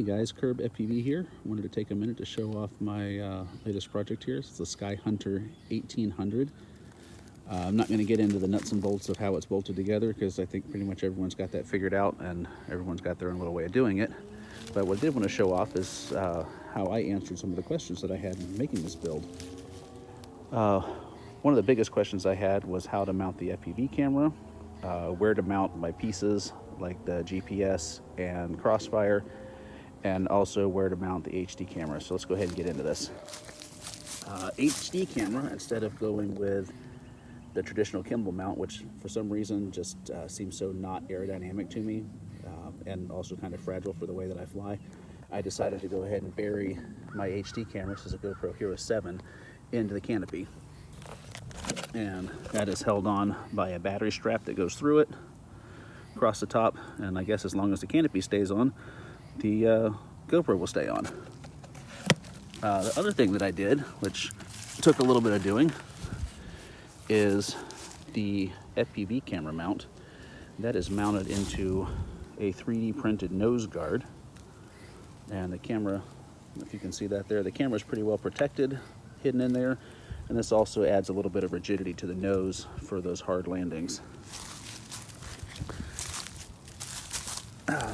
Hey guys, Curb FPV here. Wanted to take a minute to show off my latest project here. It's the Skyhunter 1800. I'm not going to get into the nuts and bolts of how it's bolted together because I think pretty much everyone's got that figured out and everyone's got their own little way of doing it. But what I did want to show off is how I answered some of the questions that I had in making this build. One of the biggest questions I had was how to mount the FPV camera, where to mount my pieces like the GPS and crossfire, and also where to mount the HD camera. So let's go ahead and get into this. HD camera, instead of going with the traditional gimbal mount, which for some reason just seems so not aerodynamic to me, and also kind of fragile for the way that I fly, I decided to go ahead and bury my HD camera, which is a GoPro Hero 7, into the canopy. And that is held on by a battery strap that goes through it, across the top, and I guess as long as the canopy stays on, the GoPro will stay on. The other thing that I did, which took a little bit of doing, is the FPV camera mount. That is mounted into a 3D printed nose guard. And the camera, if you can see that there, the camera is pretty well protected, hidden in there. And this also adds a little bit of rigidity to the nose for those hard landings.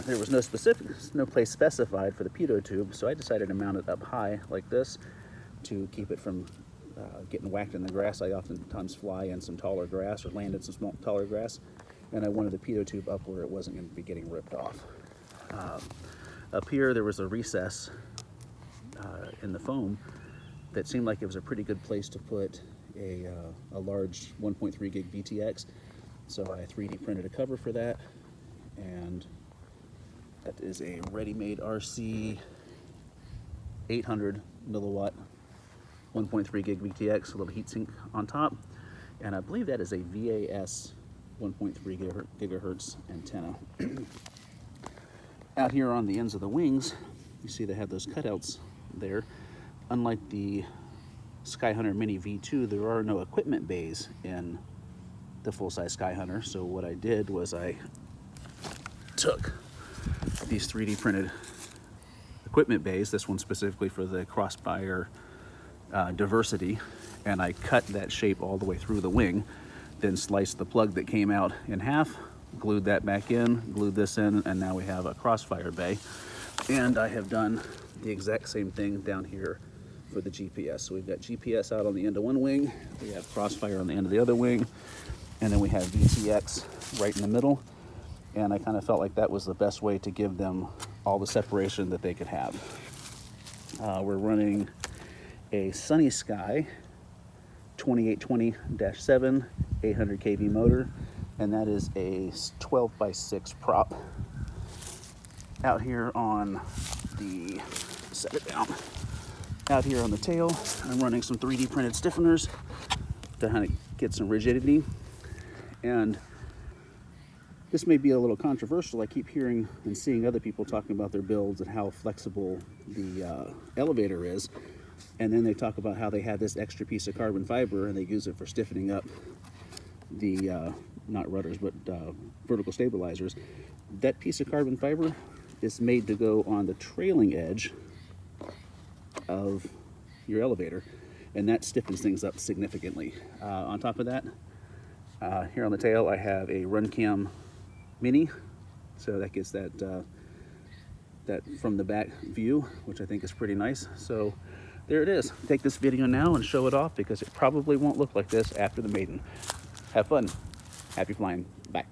There was no place specified for the pitot tube, so I decided to mount it up high like this to keep it from getting whacked in the grass. I oftentimes fly in some taller grass or land in some taller grass, and I wanted the pitot tube up where it wasn't going to be getting ripped off. Up here there was a recess in the foam that seemed like it was a pretty good place to put a large 1.3 gig VTX, so I 3D printed a cover for that, and that is a ready-made RC 800 milliwatt 1.3 gig VTX, a little heatsink on top, and I believe that is a VAS 1.3 gigahertz antenna. Out here on the ends of the wings, you see they have those cutouts there. Unlike the Skyhunter Mini V2, there are no equipment bays in the full-size Skyhunter, so what I did was I took these 3D printed equipment bays, this one specifically for the crossfire diversity, and I cut that shape all the way through the wing, then sliced the plug that came out in half, glued that back in, glued this in, and now we have a crossfire bay. And I have done the exact same thing down here for the GPS. So we've got GPS out on the end of one wing, we have crossfire on the end of the other wing, and then we have VTX right in the middle. And I kind of felt like that was the best way to give them all the separation that they could have. We're running a Sunny Sky 2820-7 800 kV motor, and that is a 12x6 prop. Out here on the, set it down, out here on the tail, I'm running some 3D printed stiffeners to kind of get some rigidity. And this may be a little controversial. I keep hearing and seeing other people talking about their builds and how flexible the elevator is. And then they talk about how they had this extra piece of carbon fiber and they use it for stiffening up the, not rudders, but vertical stabilizers. That piece of carbon fiber is made to go on the trailing edge of your elevator, and that stiffens things up significantly. On top of that, here on the tail, I have a RunCam Mini, so that gets that that from the back view, which I think is pretty nice. So there it is. Take this video now and show it off because it probably won't look like this after the maiden. Have fun. Happy flying. Bye.